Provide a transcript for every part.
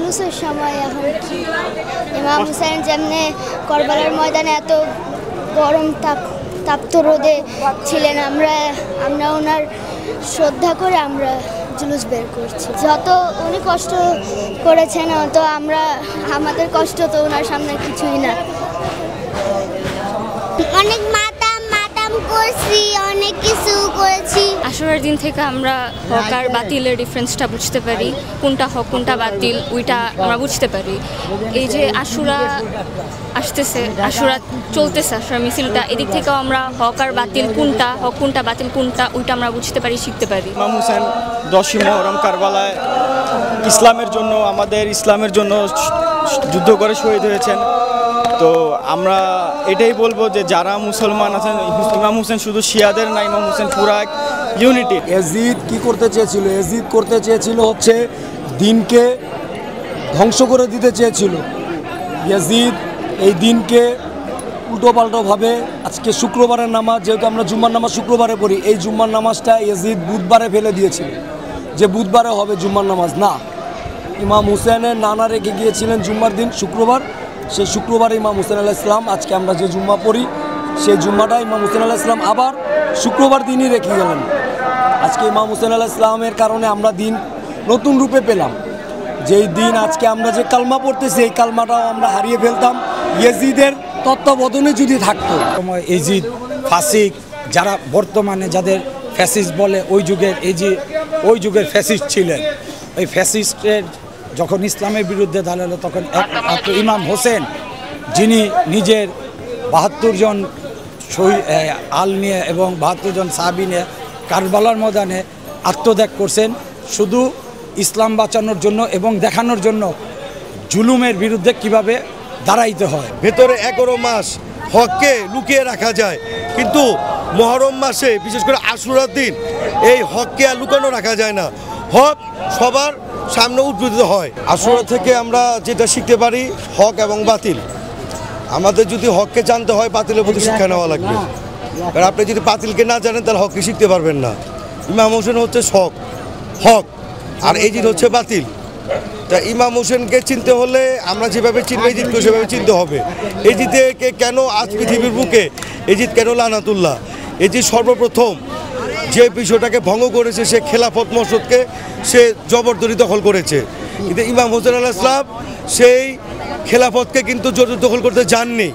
জুলুসের সময় এখন কি ইমাম হুসেন যেমনি কারবালার ময়দানে এত গরম তাপ্ত রোদে ছিলেন, আমরা ওনার শ্রদ্ধা করে আমরা জুলুস বের করছি। যত উনি কষ্ট করেছেন তো আমাদের কষ্ট তো ওনার সামনে কিছুই না। অনেক মাতাম করছি, অনেক কিছু করেছি। আশুরার দিন থেকে আমরা হক আর বাতিলের ডিফারেন্সটা বুঝতে পারি, কোনটা হক কোনটা বাতিল ওইটা আমরা বুঝতে পারি। এই যে আশুরা আসতেছে, আশুরা চলতেছে, আশুরা মিছিলটা, এদিক থেকেও আমরা হক আর বাতিল কোনটা, হক কোনটা বাতিল কোনটা ওইটা আমরা বুঝতে পারি, শিখতে পারি। ইমাম হুসেন 10ই মুহররম কারবালায় আমাদের ইসলামের জন্য যুদ্ধ করে শহীদ হয়েছেন। তো আমরা এটাই বলবো যে যারা মুসলমান আছেন, ইমাম হুসেন শুধু শিয়াদের না, ইমাম হুসেন পুরা এক ইউনিটি। ইয়াজিদ কি করতে চেয়েছিল? ইয়াজিদ করতে চেয়েছিল হচ্ছে দিনকে ধ্বংস করে দিতে চেয়েছিল। ইয়াজিদ এই দিনকে উল্টোপাল্টোভাবে, আজকে শুক্রবারের নামাজ, যেহেতু আমরা জুম্মার নামাজ শুক্রবারে পড়ি, এই জুম্মার নামাজটা ইয়াজিদ বুধবারে ফেলে দিয়েছিল, যে বুধবারে হবে জুম্মার নামাজ। না, ইমাম হুসেনের নানা রেখে গিয়েছিলেন জুম্মার দিন শুক্রবার, সেই শুক্রবারে ইমাম হুসেন আলাইহিস সালাম, আজকে আমরা যে জুম্মা পড়ি সেই জুম্মাটা ইমাম হুসেন আলাইহিস সালাম আবার শুক্রবার দিনই রেখে গেলেন। আজকে ইমাম হুসেন আলাইহিস সালামের কারণে আমরা দিন নতুন রূপে পেলাম। যেই দিন আজকে আমরা যে কালমা পড়তেছি, এই কালমাটাও আমরা হারিয়ে ফেলতাম ইয়াজিদের তত্ত্বাবধানে যদি থাকতো। ইয়াজিদ ফাসিক, যারা বর্তমানে যাদের ফ্যাসিস্ট বলে, ওই যুগের ফ্যাসিস্ট ছিলেন। ওই ফ্যাসিস্টের যখন ইসলামের বিরুদ্ধে দাঁড়ালো, তখন একমাত্র ইমাম হোসেন, যিনি নিজের 72 জন আল নিয়ে এবং 72 জন সাহাবী নিয়ে কারবালার ময়দানে আত্মত্যাগ করছেন, শুধু ইসলাম বাঁচানোর জন্য এবং দেখানোর জন্য জুলুমের বিরুদ্ধে কিভাবে দাঁড়াইতে হয়। ভেতরে 11 মাস হককে লুকিয়ে রাখা যায়, কিন্তু মুহররম মাসে বিশেষ করে আশুরার দিন এই হককে আর লুকানো রাখা যায় না, হক সবার সামনে উদ্বোধিত হয়। আশুরা থেকে আমরা যেটা শিখতে পারি, হক এবং বাতিল। আমাদের যদি হককে জানতে হয়, বাতিলের প্রতি শিক্ষা নেওয়া লাগবে। কারণ আপনি যদি বাতিলকে না জানেন, তাহলে হককে শিখতে পারবেন না। ইমাম হোসেন হচ্ছে হক, আর এজিদ হচ্ছে বাতিল। তা ইমাম হোসেনকে চিনতে হলে আমরা যেভাবে চিনবো, এজিদকে সেভাবে চিনতে হবে। এজিদকে কেন আজ পৃথিবীর বুকে, এজিদ কেন লানাতুল্লাহ? এজিদ সর্বপ্রথম যে বিষয়টাকে ভঙ্গ করেছে, সে খেলাফত মসজিদকে সে জবরদস্তি দখল করেছে। কিন্তু ইমাম হোসেন আলাইহিস সালাম সেই খেলাফতকে কিন্তু জোর দখল করতে যাননি,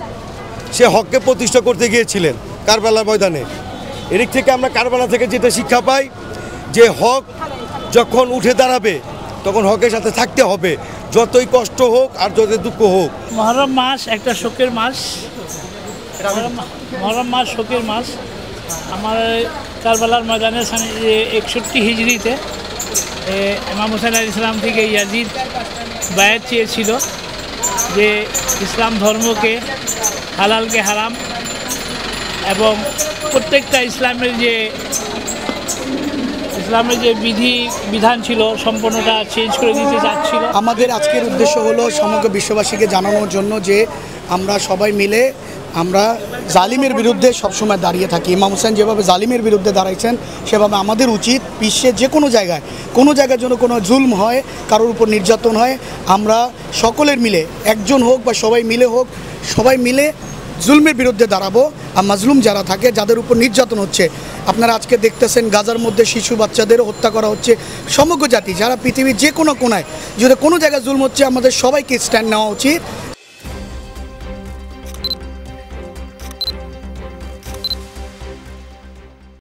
সে হককে প্রতিষ্ঠা করতে গিয়েছিলেন কারবালার ময়দানে। এদিক থেকে আমরা কারবালা থেকে যেটা শিক্ষা পাই, যে হক যখন উঠে দাঁড়াবে তখন হকের সাথে থাকতে হবে, যতই কষ্ট হোক আর যতই দুঃখ হোক। মুহররম মাস একটা শোকের মাস, মুহররম মাস শোকের মাস। আমার কারবালার ময়দানে 61 হিজরিতে ইমাম হুসেন আলাইহিস সালাম থেকে ইয়াজিদ বায়াত চেয়েছিল যে ইসলাম ধর্মকে, হালালকে হারাম, এবং প্রত্যেকটা ইসলামের যে বিধান ছিল সম্পূর্ণটা চেঞ্জ করে দিতে চাচ্ছিল। আমাদের আজকের উদ্দেশ্য হলো সমগ্র বিশ্ববাসীকে জানানোর জন্য যে আমরা সবাই মিলে আমরা জালিমের বিরুদ্ধে সবসময় দাঁড়িয়ে থাকি। ইমাম হোসেন যেভাবে জালিমের বিরুদ্ধে দাঁড়াইছেন, সেভাবে আমাদের উচিত বিশ্বের যে কোনো জায়গায় যেন কোনো জুলম হয়, কারোর উপর নির্যাতন হয়, আমরা সকলের মিলে, একজন হোক বা সবাই মিলে জুলমের বিরুদ্ধে দাঁড়াবো। আর মাজলুম যারা থাকে, যাদের উপর নির্যাতন হচ্ছে, আপনারা আজকে দেখতেছেন গাজার মধ্যে শিশু বাচ্চাদেরও হত্যা করা হচ্ছে। সমগ্র জাতি যারা পৃথিবীর যে কোনো কোনায় যদি কোনো জায়গায় জুলম হচ্ছে, আমাদের সবাইকে স্ট্যান্ড নেওয়া উচিত